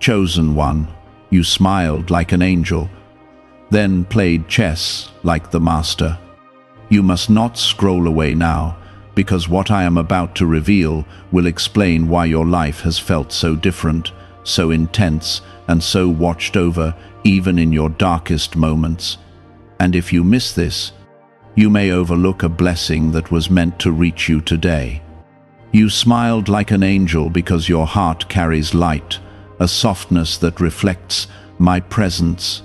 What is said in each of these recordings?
chosen one, you smiled like an angel, then played chess like the master. You must not scroll away now, because what I am about to reveal will explain why your life has felt so different, so intense, and so watched over, even in your darkest moments. And if you miss this, you may overlook a blessing that was meant to reach you today. You smiled like an angel because your heart carries light, a softness that reflects my presence,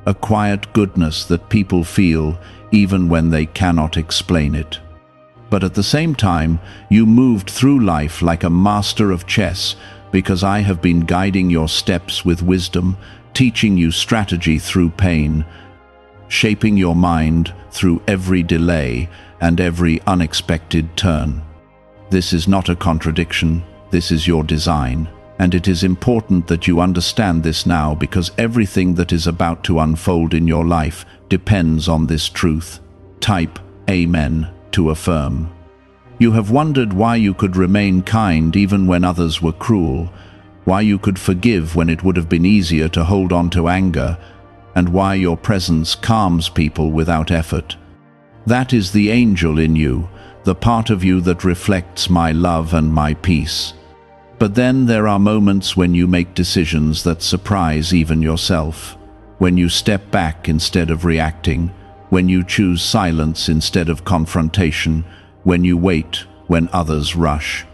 a quiet goodness that people feel even when they cannot explain it. But at the same time, you moved through life like a master of chess, because I have been guiding your steps with wisdom, teaching you strategy through pain, shaping your mind through every delay and every unexpected turn. This is not a contradiction, this is your design, and it is important that you understand this now, because everything that is about to unfold in your life depends on this truth. Type Amen to affirm. You have wondered why you could remain kind even when others were cruel, why you could forgive when it would have been easier to hold on to anger, and why your presence calms people without effort. That is the angel in you, the part of you that reflects my love and my peace. But then there are moments when you make decisions that surprise even yourself, when you step back instead of reacting, when you choose silence instead of confrontation, when you wait when others rush.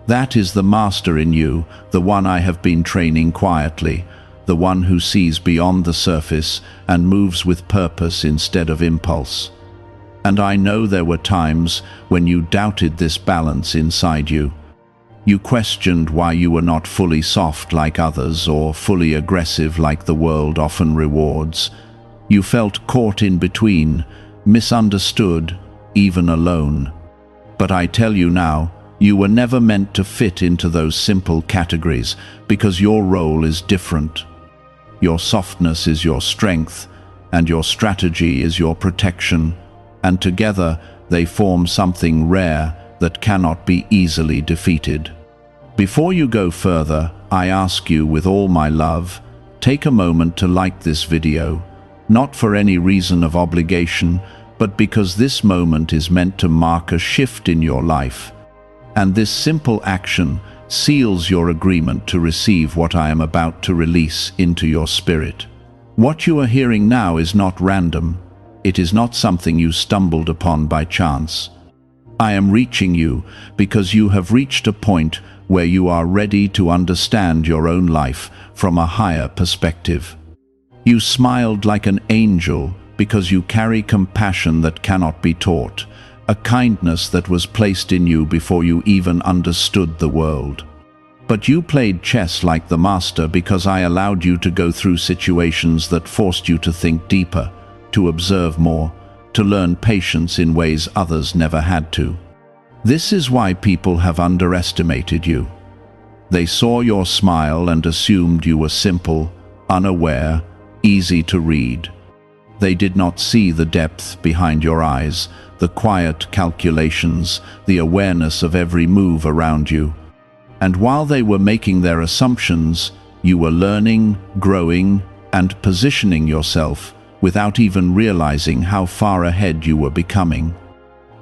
That is the master in you, the one I have been training quietly, the one who sees beyond the surface and moves with purpose instead of impulse. And I know there were times when you doubted this balance inside you. You questioned why you were not fully soft like others or fully aggressive like the world often rewards. You felt caught in between, misunderstood, even alone. But I tell you now, you were never meant to fit into those simple categories, because your role is different. Your softness is your strength, and your strategy is your protection, and together they form something rare that cannot be easily defeated. Before you go further, I ask you with all my love, take a moment to like this video, not for any reason of obligation, but because this moment is meant to mark a shift in your life. And this simple action seals your agreement to receive what I am about to release into your spirit. What you are hearing now is not random. It is not something you stumbled upon by chance. I am reaching you because you have reached a point where you are ready to understand your own life from a higher perspective. You smiled like an angel because you carry compassion that cannot be taught, a kindness that was placed in you before you even understood the world. But you played chess like the master because I allowed you to go through situations that forced you to think deeper, to observe more, to learn patience in ways others never had to. This is why people have underestimated you. They saw your smile and assumed you were simple, unaware, easy to read. They did not see the depth behind your eyes, the quiet calculations, the awareness of every move around you. And while they were making their assumptions, you were learning, growing, and positioning yourself without even realizing how far ahead you were becoming.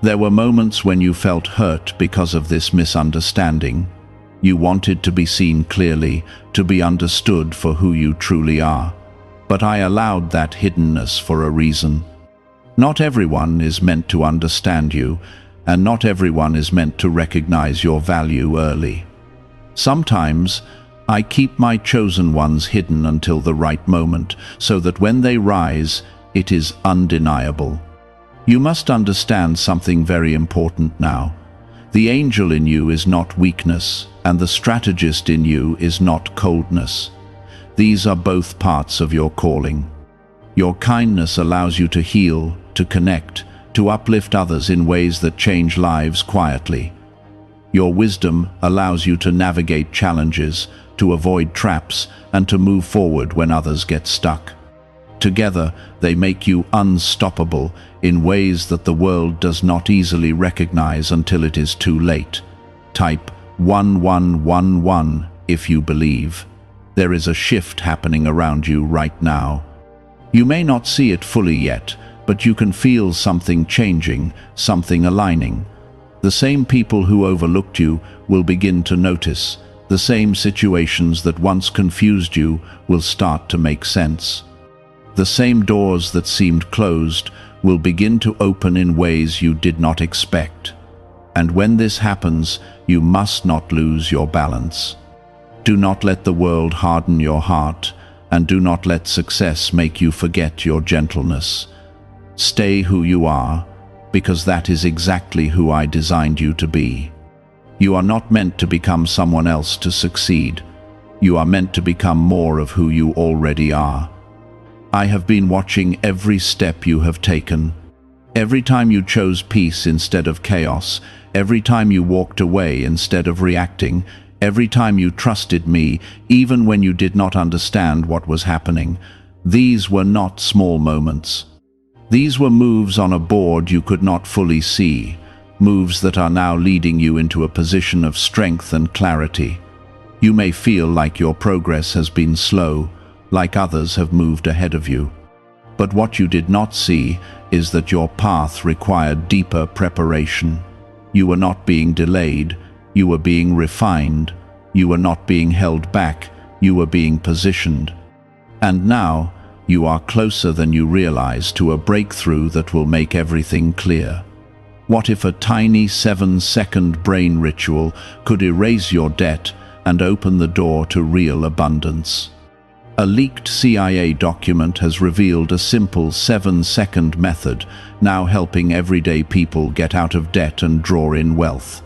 There were moments when you felt hurt because of this misunderstanding. You wanted to be seen clearly, to be understood for who you truly are. But I allowed that hiddenness for a reason. Not everyone is meant to understand you, and not everyone is meant to recognize your value early. Sometimes, I keep my chosen ones hidden until the right moment, so that when they rise, it is undeniable. You must understand something very important now. The angel in you is not weakness, and the strategist in you is not coldness. These are both parts of your calling. Your kindness allows you to heal, to connect, to uplift others in ways that change lives quietly. Your wisdom allows you to navigate challenges, to avoid traps, and to move forward when others get stuck. Together, they make you unstoppable in ways that the world does not easily recognize until it is too late. Type 1111 if you believe. There is a shift happening around you right now. You may not see it fully yet, but you can feel something changing, something aligning. The same people who overlooked you will begin to notice. The same situations that once confused you will start to make sense. The same doors that seemed closed will begin to open in ways you did not expect. And when this happens, you must not lose your balance. Do not let the world harden your heart, and do not let success make you forget your gentleness. Stay who you are, because that is exactly who I designed you to be. You are not meant to become someone else to succeed. You are meant to become more of who you already are. I have been watching every step you have taken. Every time you chose peace instead of chaos, every time you walked away instead of reacting, every time you trusted me, even when you did not understand what was happening. These were not small moments. These were moves on a board you could not fully see, moves that are now leading you into a position of strength and clarity. You may feel like your progress has been slow, like others have moved ahead of you. But what you did not see is that your path required deeper preparation. You were not being delayed, you were being refined. You were not being held back, you were being positioned. And now, you are closer than you realize to a breakthrough that will make everything clear. What if a tiny 7-second brain ritual could erase your debt and open the door to real abundance? A leaked CIA document has revealed a simple 7-second method, now helping everyday people get out of debt and draw in wealth.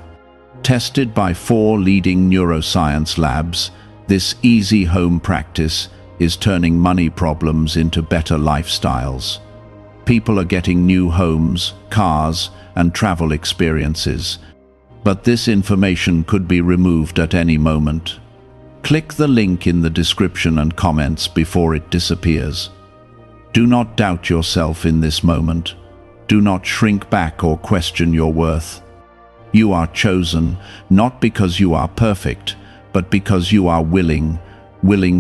Tested by 4 leading neuroscience labs, this easy home practice is turning money problems into better lifestyles. People are getting new homes, cars, and travel experiences. But this information could be removed at any moment. Click the link in the description and comments before it disappears. Do not doubt yourself in this moment. Do not shrink back or question your worth. You are chosen, not because you are perfect, but because you are willing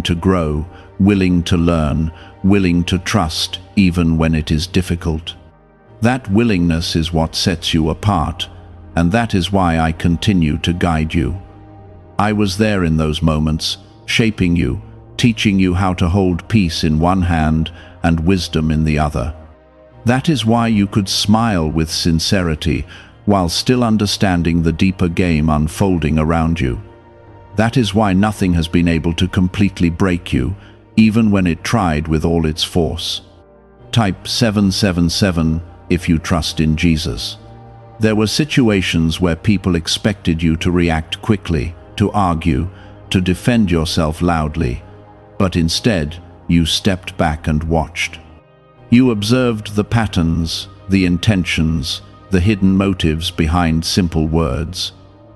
to grow, willing to learn, willing to trust, even when it is difficult. That willingness is what sets you apart, and that is why I continue to guide you. I was there in those moments, shaping you, teaching you how to hold peace in one hand and wisdom in the other. That is why you could smile with sincerity while still understanding the deeper game unfolding around you. That is why nothing has been able to completely break you, even when it tried with all its force. Type 777 if you trust in Jesus. There were situations where people expected you to react quickly, to argue, to defend yourself loudly, but instead you stepped back and watched. You observed the patterns, the intentions, the hidden motives behind simple words.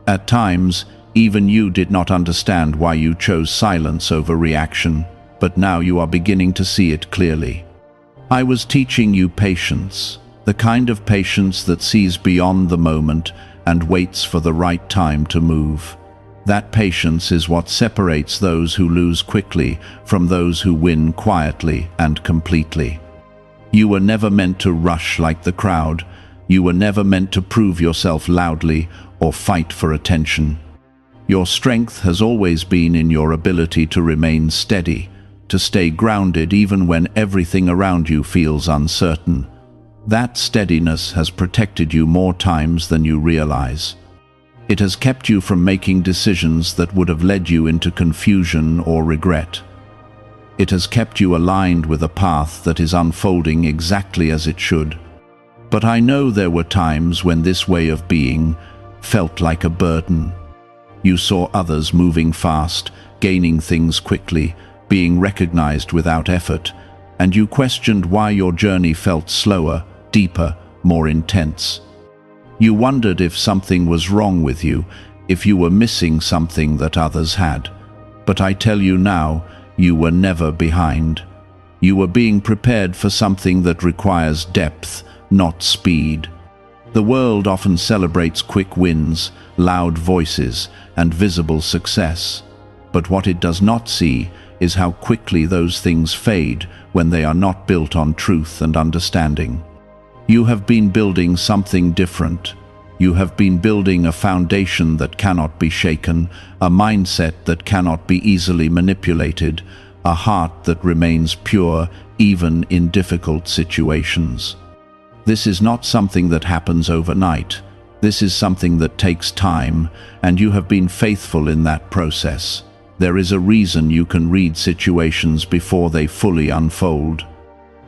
At times, even you did not understand why you chose silence over reaction, but now you are beginning to see it clearly. I was teaching you patience, the kind of patience that sees beyond the moment and waits for the right time to move. That patience is what separates those who lose quickly from those who win quietly and completely. You were never meant to rush like the crowd. You were never meant to prove yourself loudly or fight for attention. Your strength has always been in your ability to remain steady, to stay grounded even when everything around you feels uncertain. That steadiness has protected you more times than you realize. It has kept you from making decisions that would have led you into confusion or regret. It has kept you aligned with a path that is unfolding exactly as it should. But I know there were times when this way of being felt like a burden. You saw others moving fast, gaining things quickly, being recognized without effort, and you questioned why your journey felt slower, deeper, more intense. You wondered if something was wrong with you, if you were missing something that others had. But I tell you now, you were never behind. You were being prepared for something that requires depth, not speed. The world often celebrates quick wins, loud voices, and visible success. But what it does not see is how quickly those things fade when they are not built on truth and understanding. You have been building something different. You have been building a foundation that cannot be shaken, a mindset that cannot be easily manipulated, a heart that remains pure even in difficult situations. This is not something that happens overnight. This is something that takes time, and you have been faithful in that process. There is a reason you can read situations before they fully unfold.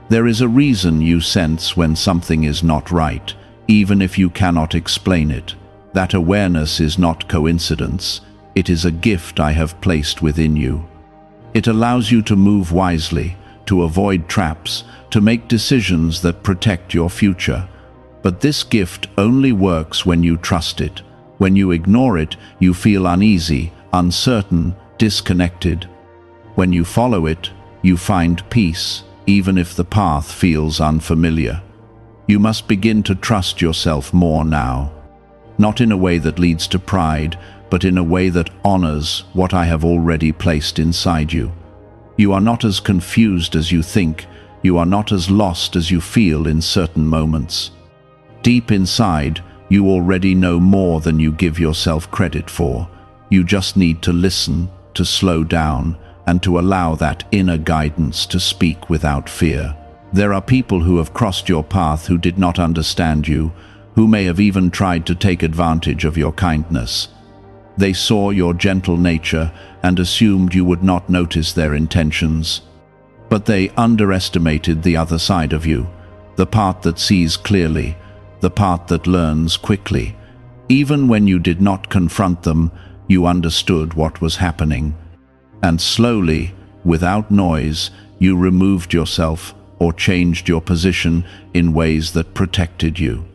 There is a reason you sense when something is not right, even if you cannot explain it. That awareness is not coincidence. It is a gift I have placed within you. It allows you to move wisely, to avoid traps, to make decisions that protect your future. But this gift only works when you trust it. When you ignore it, you feel uneasy, uncertain, disconnected. When you follow it, you find peace, even if the path feels unfamiliar. You must begin to trust yourself more now. Not in a way that leads to pride, but in a way that honors what I have already placed inside you. You are not as confused as you think. You are not as lost as you feel in certain moments. Deep inside, you already know more than you give yourself credit for. You just need to listen, to slow down, and to allow that inner guidance to speak without fear. There are people who have crossed your path who did not understand you, who may have even tried to take advantage of your kindness. They saw your gentle nature and assumed you would not notice their intentions. But they underestimated the other side of you, the part that sees clearly, the part that learns quickly. Even when you did not confront them, you understood what was happening. And slowly, without noise, you removed yourself or changed your position in ways that protected you.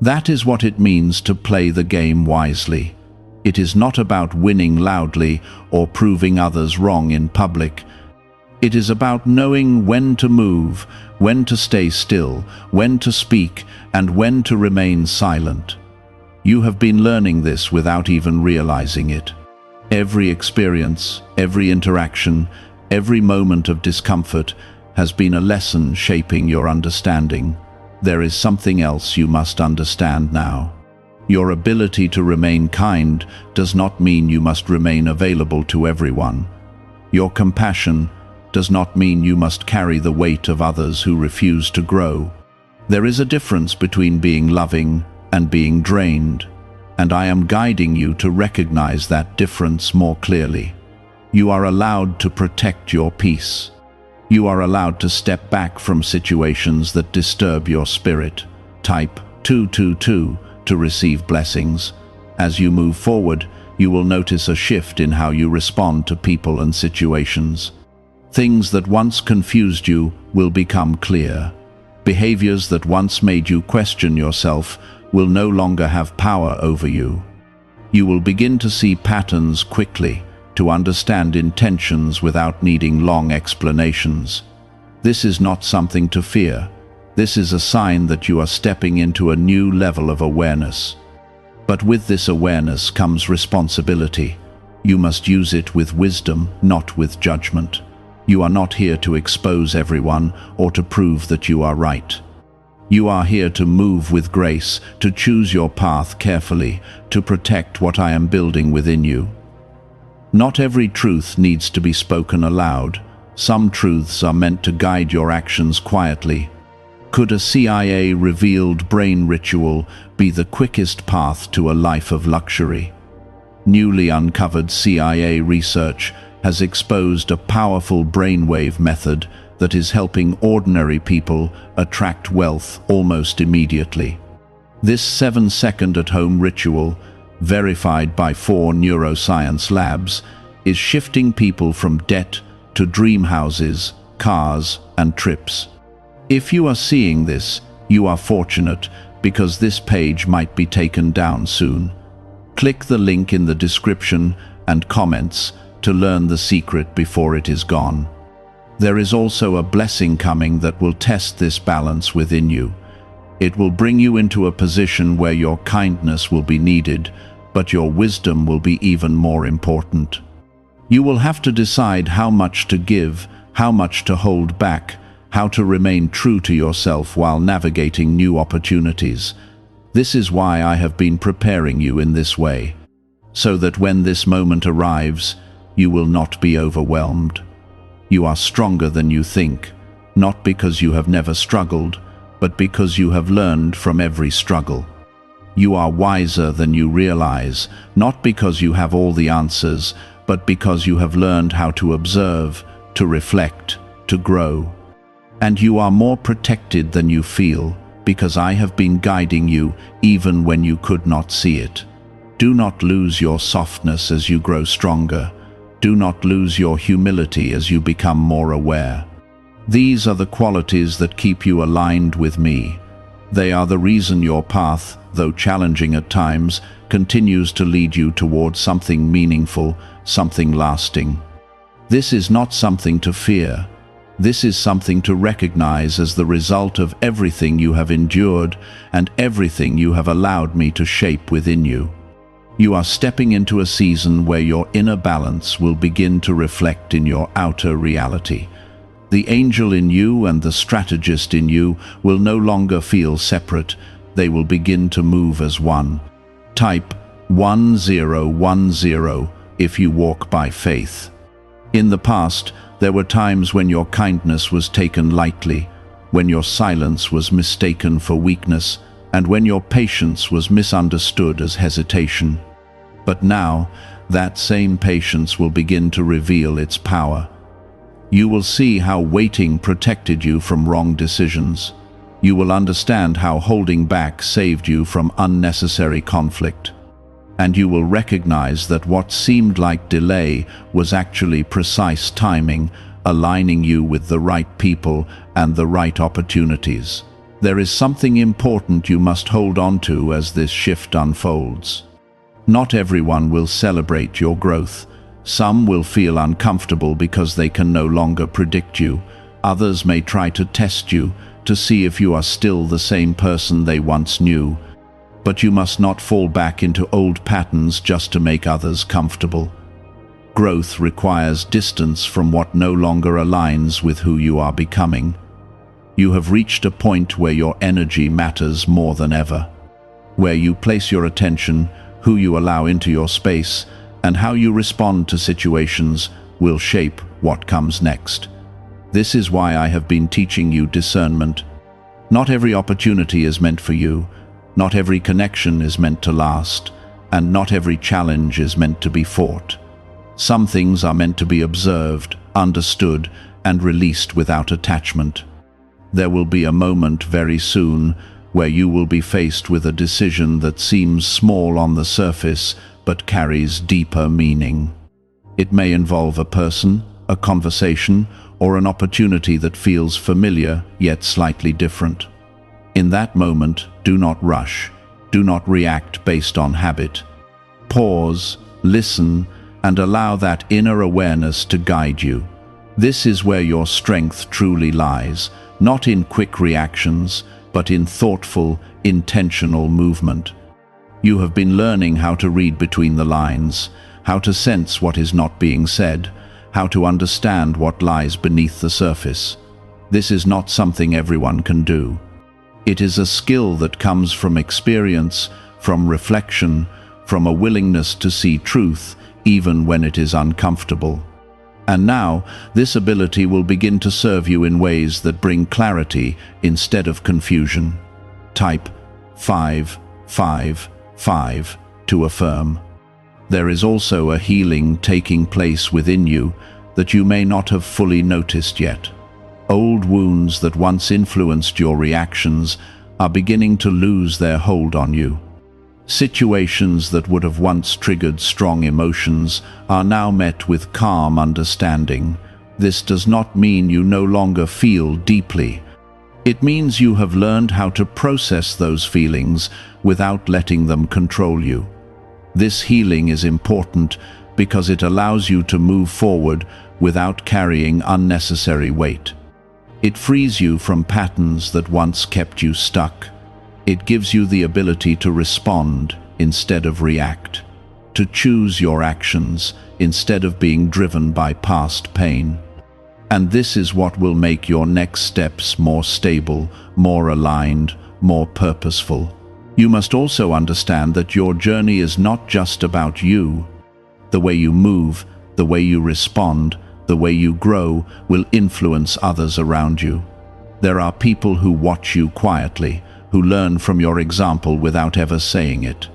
That is what it means to play the game wisely. It is not about winning loudly or proving others wrong in public. It is about knowing when to move, when to stay still, when to speak, and when to remain silent. You have been learning this without even realizing it. Every experience, every interaction, every moment of discomfort has been a lesson shaping your understanding. There is something else you must understand now. Your ability to remain kind does not mean you must remain available to everyone. Your compassion does not mean you must carry the weight of others who refuse to grow. There is a difference between being loving and being drained, and I am guiding you to recognize that difference more clearly. You are allowed to protect your peace. You are allowed to step back from situations that disturb your spirit. Type 222 to receive blessings. As you move forward, you will notice a shift in how you respond to people and situations. Things that once confused you will become clear. Behaviors that once made you question yourself will no longer have power over you. You will begin to see patterns quickly, to understand intentions without needing long explanations. This is not something to fear. This is a sign that you are stepping into a new level of awareness. But with this awareness comes responsibility. You must use it with wisdom, not with judgment. You are not here to expose everyone or to prove that you are right. You are here to move with grace, to choose your path carefully, to protect what I am building within you. Not every truth needs to be spoken aloud. Some truths are meant to guide your actions quietly. Could a CIA-revealed brain ritual be the quickest path to a life of luxury? Newly uncovered CIA research has exposed a powerful brainwave method that is helping ordinary people attract wealth almost immediately. This 7-second at-home ritual, verified by 4 neuroscience labs, is shifting people from debt to dream houses, cars, and trips. If you are seeing this, you are fortunate, because this page might be taken down soon. Click the link in the description and comments to learn the secret before it is gone. There is also a blessing coming that will test this balance within you. It will bring you into a position where your kindness will be needed, but your wisdom will be even more important. You will have to decide how much to give, how much to hold back, how to remain true to yourself while navigating new opportunities. This is why I have been preparing you in this way, so that when this moment arrives, you will not be overwhelmed. You are stronger than you think, not because you have never struggled, but because you have learned from every struggle. You are wiser than you realize, not because you have all the answers, but because you have learned how to observe, to reflect, to grow. And you are more protected than you feel, because I have been guiding you even when you could not see it. Do not lose your softness as you grow stronger. Do not lose your humility as you become more aware. These are the qualities that keep you aligned with me. They are the reason your path, though challenging at times, continues to lead you towards something meaningful, something lasting. This is not something to fear. This is something to recognize as the result of everything you have endured and everything you have allowed me to shape within you. You are stepping into a season where your inner balance will begin to reflect in your outer reality. The angel in you and the strategist in you will no longer feel separate. They will begin to move as one. Type 1010 if you walk by faith. In the past, there were times when your kindness was taken lightly, when your silence was mistaken for weakness, and when your patience was misunderstood as hesitation. But now, that same patience will begin to reveal its power. You will see how waiting protected you from wrong decisions. You will understand how holding back saved you from unnecessary conflict. And you will recognize that what seemed like delay was actually precise timing, aligning you with the right people and the right opportunities. There is something important you must hold on to as this shift unfolds. Not everyone will celebrate your growth. Some will feel uncomfortable because they can no longer predict you. Others may try to test you, to see if you are still the same person they once knew. But you must not fall back into old patterns just to make others comfortable. Growth requires distance from what no longer aligns with who you are becoming. You have reached a point where your energy matters more than ever. Where you place your attention, who you allow into your space, and how you respond to situations will shape what comes next. This is why I have been teaching you discernment. Not every opportunity is meant for you. Not every connection is meant to last, and not every challenge is meant to be fought. Some things are meant to be observed, understood, and released without attachment. There will be a moment very soon where you will be faced with a decision that seems small on the surface but carries deeper meaning. It may involve a person, a conversation, or an opportunity that feels familiar yet slightly different. In that moment, do not rush. Do not react based on habit. Pause, listen, and allow that inner awareness to guide you. This is where your strength truly lies, not in quick reactions, but in thoughtful, intentional movement. You have been learning how to read between the lines, how to sense what is not being said, how to understand what lies beneath the surface. This is not something everyone can do. It is a skill that comes from experience, from reflection, from a willingness to see truth even when it is uncomfortable. And now, this ability will begin to serve you in ways that bring clarity instead of confusion. Type 555 to affirm. There is also a healing taking place within you that you may not have fully noticed yet. Old wounds that once influenced your reactions are beginning to lose their hold on you. Situations that would have once triggered strong emotions are now met with calm understanding. This does not mean you no longer feel deeply. It means you have learned how to process those feelings without letting them control you. This healing is important because it allows you to move forward without carrying unnecessary weight. It frees you from patterns that once kept you stuck. It gives you the ability to respond instead of react, to choose your actions instead of being driven by past pain. And this is what will make your next steps more stable, more aligned, more purposeful. You must also understand that your journey is not just about you. The way you move, the way you respond, the way you grow will influence others around you. There are people who watch you quietly, who learn from your example without ever saying it.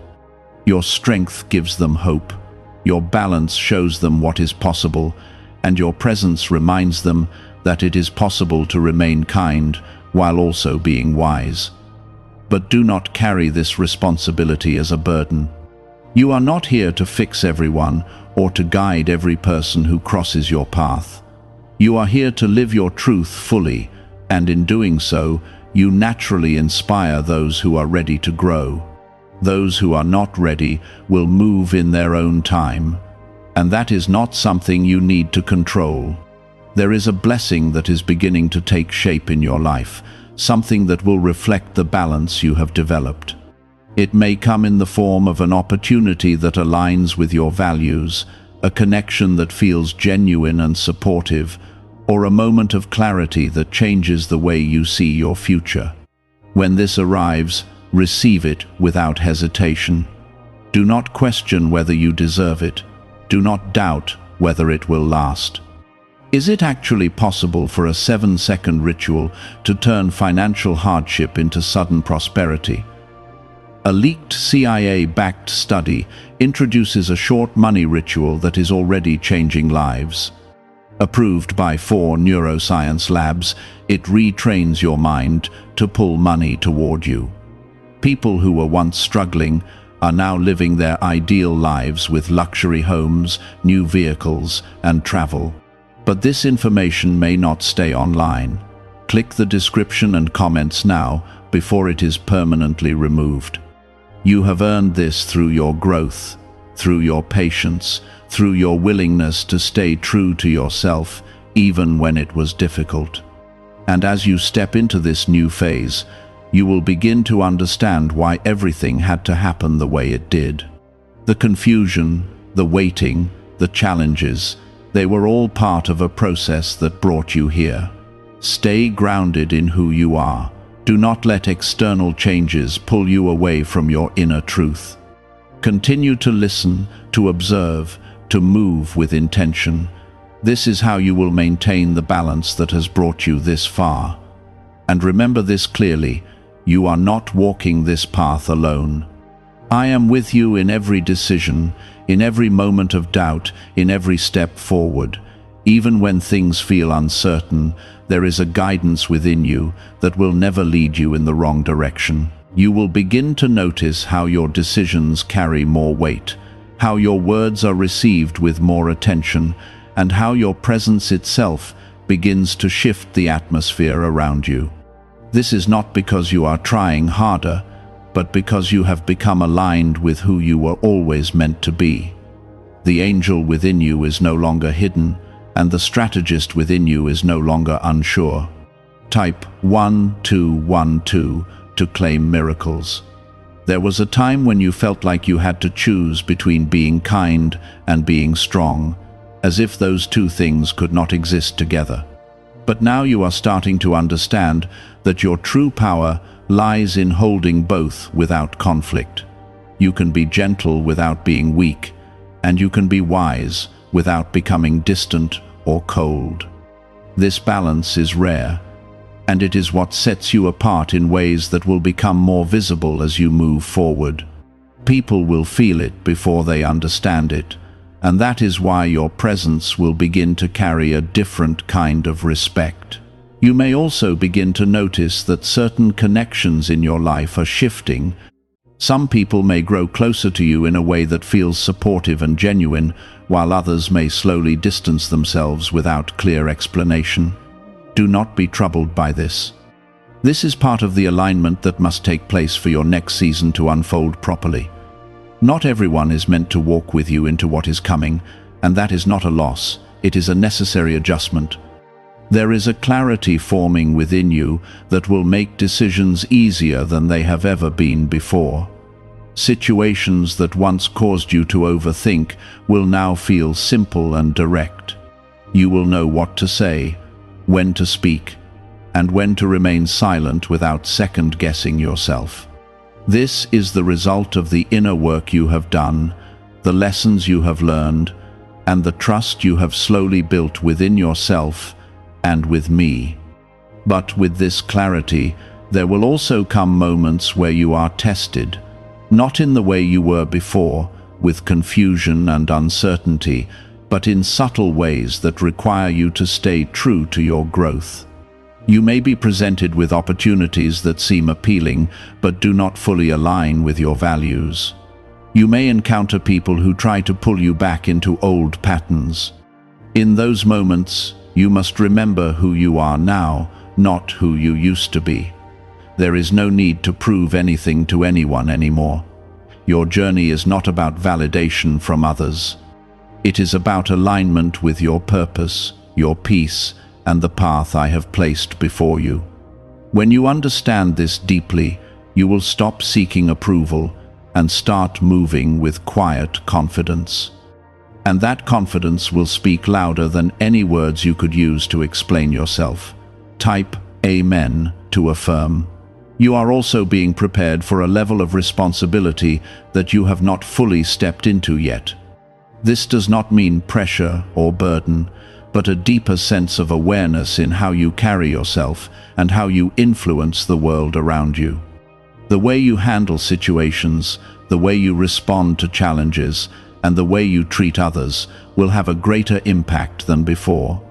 Your strength gives them hope. Your balance shows them what is possible, and your presence reminds them that it is possible to remain kind while also being wise. But do not carry this responsibility as a burden. You are not here to fix everyone or to guide every person who crosses your path. You are here to live your truth fully, and in doing so, you naturally inspire those who are ready to grow. Those who are not ready will move in their own time, and that is not something you need to control. There is a blessing that is beginning to take shape in your life, something that will reflect the balance you have developed. It may come in the form of an opportunity that aligns with your values, a connection that feels genuine and supportive, or a moment of clarity that changes the way you see your future. When this arrives, receive it without hesitation. Do not question whether you deserve it. Do not doubt whether it will last. Is it actually possible for a 7-second ritual to turn financial hardship into sudden prosperity? A leaked CIA-backed study introduces a short money ritual that is already changing lives. Approved by 4 neuroscience labs, it retrains your mind to pull money toward you. People who were once struggling are now living their ideal lives with luxury homes, new vehicles, and travel. But this information may not stay online. Click the description and comments now before it is permanently removed. You have earned this through your growth, through your patience, through your willingness to stay true to yourself, even when it was difficult. And as you step into this new phase, you will begin to understand why everything had to happen the way it did. The confusion, the waiting, the challenges, they were all part of a process that brought you here. Stay grounded in who you are. Do not let external changes pull you away from your inner truth. Continue to listen, to observe, to move with intention. This is how you will maintain the balance that has brought you this far. And remember this clearly, you are not walking this path alone. I am with you in every decision, in every moment of doubt, in every step forward. Even when things feel uncertain, there is a guidance within you that will never lead you in the wrong direction. You will begin to notice how your decisions carry more weight, how your words are received with more attention, and how your presence itself begins to shift the atmosphere around you. This is not because you are trying harder, but because you have become aligned with who you were always meant to be. The angel within you is no longer hidden, and the strategist within you is no longer unsure. Type 1212 to claim miracles. There was a time when you felt like you had to choose between being kind and being strong, as if those two things could not exist together. But now you are starting to understand that your true power lies in holding both without conflict. You can be gentle without being weak, and you can be wise without becoming distant or cold. This balance is rare, and it is what sets you apart in ways that will become more visible as you move forward. People will feel it before they understand it, and that is why your presence will begin to carry a different kind of respect. You may also begin to notice that certain connections in your life are shifting. Some people may grow closer to you in a way that feels supportive and genuine, while others may slowly distance themselves without clear explanation. Do not be troubled by this. This is part of the alignment that must take place for your next season to unfold properly. Not everyone is meant to walk with you into what is coming, and that is not a loss, it is a necessary adjustment. There is a clarity forming within you that will make decisions easier than they have ever been before. Situations that once caused you to overthink will now feel simple and direct. You will know what to say, when to speak, and when to remain silent without second-guessing yourself. This is the result of the inner work you have done, the lessons you have learned, and the trust you have slowly built within yourself and with me. But with this clarity, there will also come moments where you are tested, not in the way you were before, with confusion and uncertainty, but in subtle ways that require you to stay true to your growth. You may be presented with opportunities that seem appealing, but do not fully align with your values. You may encounter people who try to pull you back into old patterns. In those moments, you must remember who you are now, not who you used to be. There is no need to prove anything to anyone anymore. Your journey is not about validation from others. It is about alignment with your purpose, your peace, and the path I have placed before you. When you understand this deeply, you will stop seeking approval and start moving with quiet confidence. And that confidence will speak louder than any words you could use to explain yourself. Type Amen to affirm. You are also being prepared for a level of responsibility that you have not fully stepped into yet. This does not mean pressure or burden, but a deeper sense of awareness in how you carry yourself and how you influence the world around you. The way you handle situations, the way you respond to challenges, and the way you treat others will have a greater impact than before.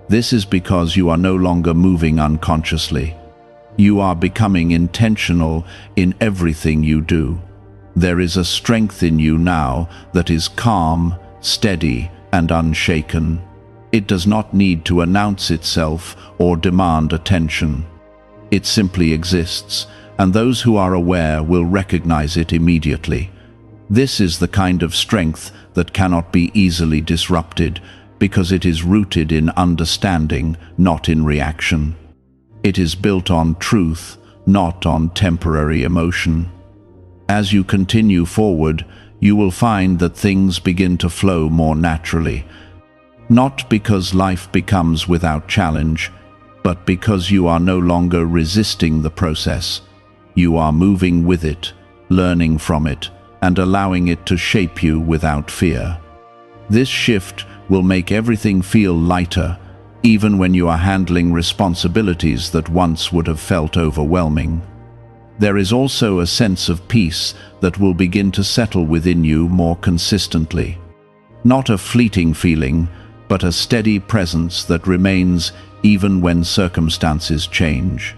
This is because you are no longer moving unconsciously. You are becoming intentional in everything you do. There is a strength in you now that is calm, steady, and unshaken. It does not need to announce itself or demand attention. It simply exists, and those who are aware will recognize it immediately. This is the kind of strength that cannot be easily disrupted, because it is rooted in understanding, not in reaction. It is built on truth, not on temporary emotion. As you continue forward, you will find that things begin to flow more naturally, not because life becomes without challenge, but because you are no longer resisting the process. You are moving with it, learning from it, and allowing it to shape you without fear. This shift will make everything feel lighter, even when you are handling responsibilities that once would have felt overwhelming. There is also a sense of peace that will begin to settle within you more consistently. Not a fleeting feeling, but a steady presence that remains even when circumstances change.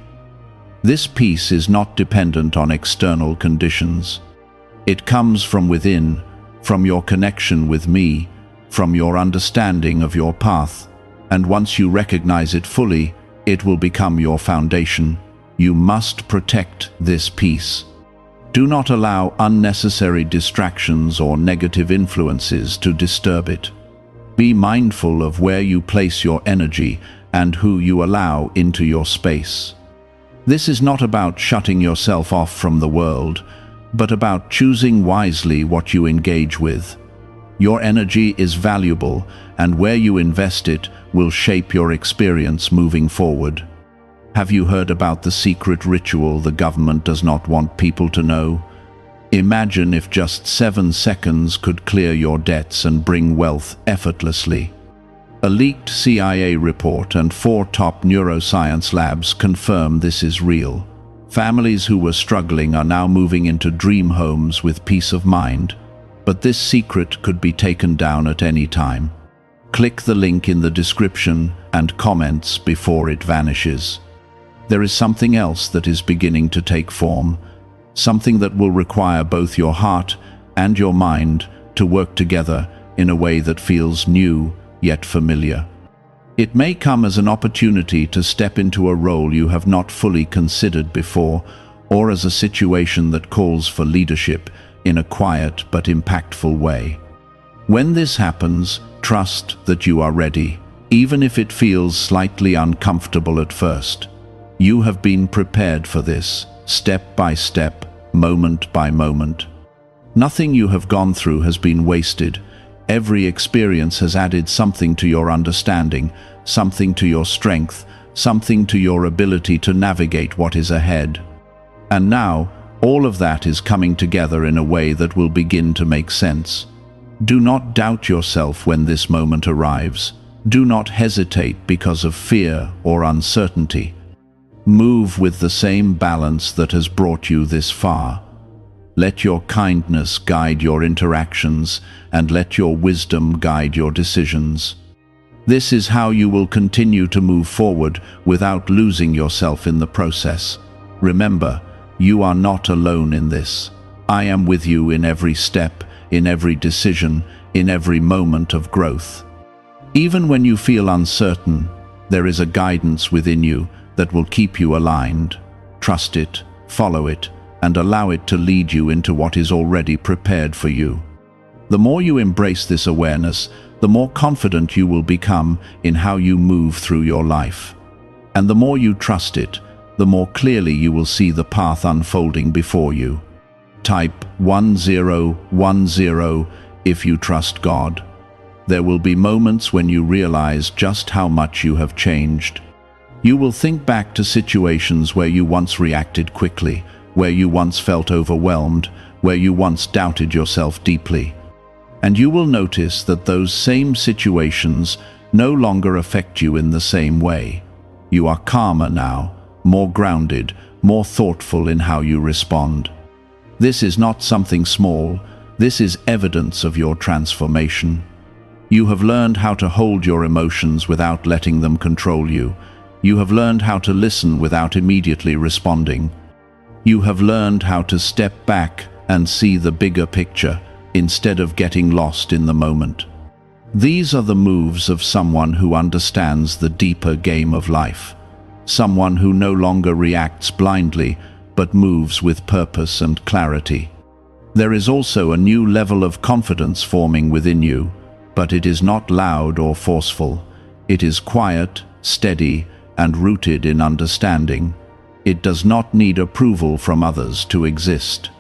This peace is not dependent on external conditions. It comes from within, from your connection with me, from your understanding of your path, and once you recognize it fully, it will become your foundation. You must protect this peace. Do not allow unnecessary distractions or negative influences to disturb it. Be mindful of where you place your energy and who you allow into your space. This is not about shutting yourself off from the world, but about choosing wisely what you engage with. Your energy is valuable, and where you invest it will shape your experience moving forward. Have you heard about the secret ritual the government does not want people to know? Imagine if just 7 seconds could clear your debts and bring wealth effortlessly. A leaked CIA report and 4 top neuroscience labs confirm this is real. Families who were struggling are now moving into dream homes with peace of mind. But this secret could be taken down at any time. Click the link in the description and comments before it vanishes. There is something else that is beginning to take form, something that will require both your heart and your mind to work together in a way that feels new yet familiar. It may come as an opportunity to step into a role you have not fully considered before, or as a situation that calls for leadership in a quiet but impactful way. When this happens, trust that you are ready, even if it feels slightly uncomfortable at first. You have been prepared for this, step by step, moment by moment. Nothing you have gone through has been wasted. Every experience has added something to your understanding, something to your strength, something to your ability to navigate what is ahead. And now, all of that is coming together in a way that will begin to make sense. Do not doubt yourself when this moment arrives. Do not hesitate because of fear or uncertainty. Move with the same balance that has brought you this far. Let your kindness guide your interactions, and let your wisdom guide your decisions. This is how you will continue to move forward without losing yourself in the process. Remember, you are not alone in this. I am with you in every step, in every decision, in every moment of growth. Even when you feel uncertain, there is a guidance within you that will keep you aligned. Trust it, follow it, and allow it to lead you into what is already prepared for you. The more you embrace this awareness, the more confident you will become in how you move through your life. And the more you trust it, the more clearly you will see the path unfolding before you. Type 1010 if you trust God. There will be moments when you realize just how much you have changed. You will think back to situations where you once reacted quickly, where you once felt overwhelmed, where you once doubted yourself deeply. And you will notice that those same situations no longer affect you in the same way. You are calmer now, more grounded, more thoughtful in how you respond. This is not something small, this is evidence of your transformation. You have learned how to hold your emotions without letting them control you. You have learned how to listen without immediately responding. You have learned how to step back and see the bigger picture instead of getting lost in the moment. These are the moves of someone who understands the deeper game of life. Someone who no longer reacts blindly, but moves with purpose and clarity. There is also a new level of confidence forming within you, but it is not loud or forceful. It is quiet, steady, and rooted in understanding. It does not need approval from others to exist.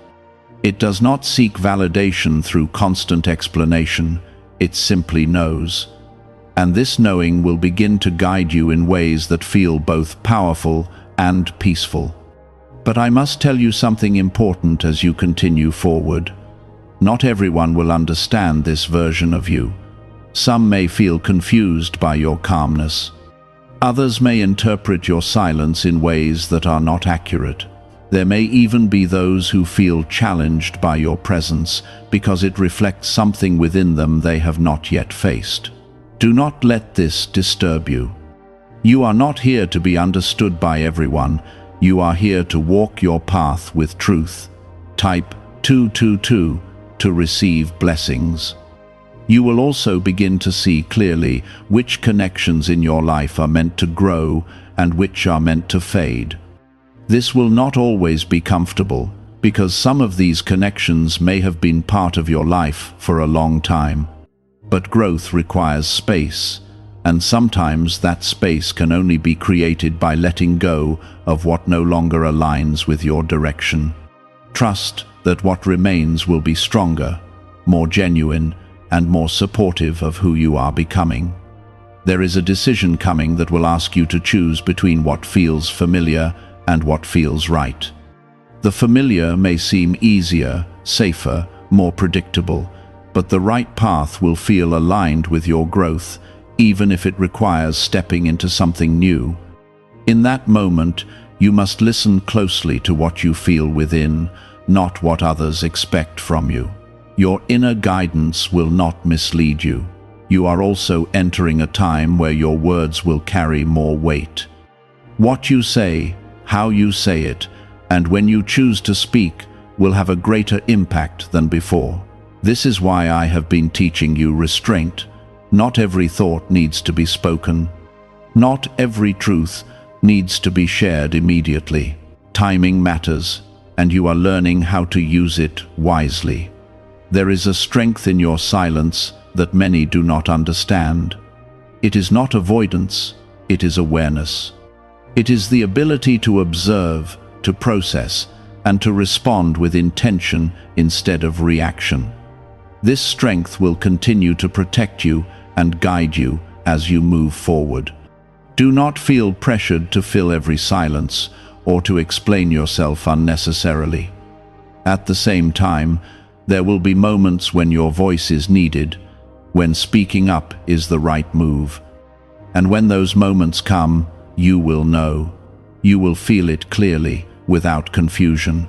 It does not seek validation through constant explanation. It simply knows. And this knowing will begin to guide you in ways that feel both powerful and peaceful. But I must tell you something important as you continue forward. Not everyone will understand this version of you. Some may feel confused by your calmness. Others may interpret your silence in ways that are not accurate. There may even be those who feel challenged by your presence because it reflects something within them they have not yet faced. Do not let this disturb you. You are not here to be understood by everyone. You are here to walk your path with truth. Type 222 to receive blessings. You will also begin to see clearly which connections in your life are meant to grow and which are meant to fade. This will not always be comfortable, because some of these connections may have been part of your life for a long time. But growth requires space, and sometimes that space can only be created by letting go of what no longer aligns with your direction. Trust that what remains will be stronger, more genuine, and more supportive of who you are becoming. There is a decision coming that will ask you to choose between what feels familiar and what feels right. The familiar may seem easier, safer, more predictable, but the right path will feel aligned with your growth, even if it requires stepping into something new. In that moment, you must listen closely to what you feel within, not what others expect from you. Your inner guidance will not mislead you. You are also entering a time where your words will carry more weight. What you say, how you say it, and when you choose to speak will have a greater impact than before. This is why I have been teaching you restraint. Not every thought needs to be spoken. Not every truth needs to be shared immediately. Timing matters, and you are learning how to use it wisely. There is a strength in your silence that many do not understand. It is not avoidance, it is awareness. It is the ability to observe, to process, and to respond with intention instead of reaction. This strength will continue to protect you and guide you as you move forward. Do not feel pressured to fill every silence or to explain yourself unnecessarily. At the same time, there will be moments when your voice is needed, when speaking up is the right move. And when those moments come, you will know. You will feel it clearly, without confusion.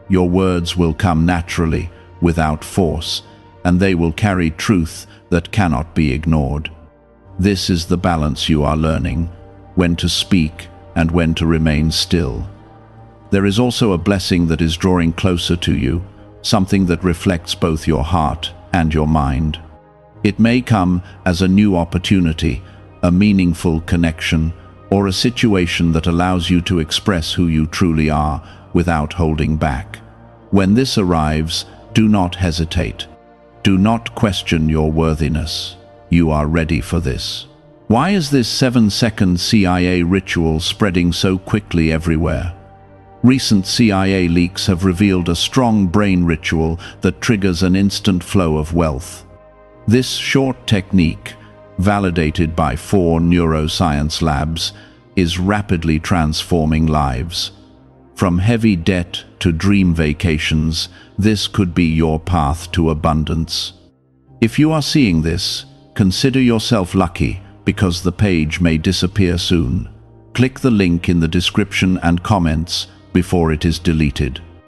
Your words will come naturally, without force, and they will carry truth that cannot be ignored. This is the balance you are learning, when to speak and when to remain still. There is also a blessing that is drawing closer to you, something that reflects both your heart and your mind. It may come as a new opportunity, a meaningful connection, or a situation that allows you to express who you truly are without holding back. When this arrives, do not hesitate. Do not question your worthiness. You are ready for this. Why is this 7-second CIA ritual spreading so quickly everywhere? Recent CIA leaks have revealed a strong brain ritual that triggers an instant flow of wealth. This short technique, validated by 4 neuroscience labs, is rapidly transforming lives. From heavy debt to dream vacations, this could be your path to abundance. If you are seeing this, consider yourself lucky, because the page may disappear soon. Click the link in the description and comments before it is deleted.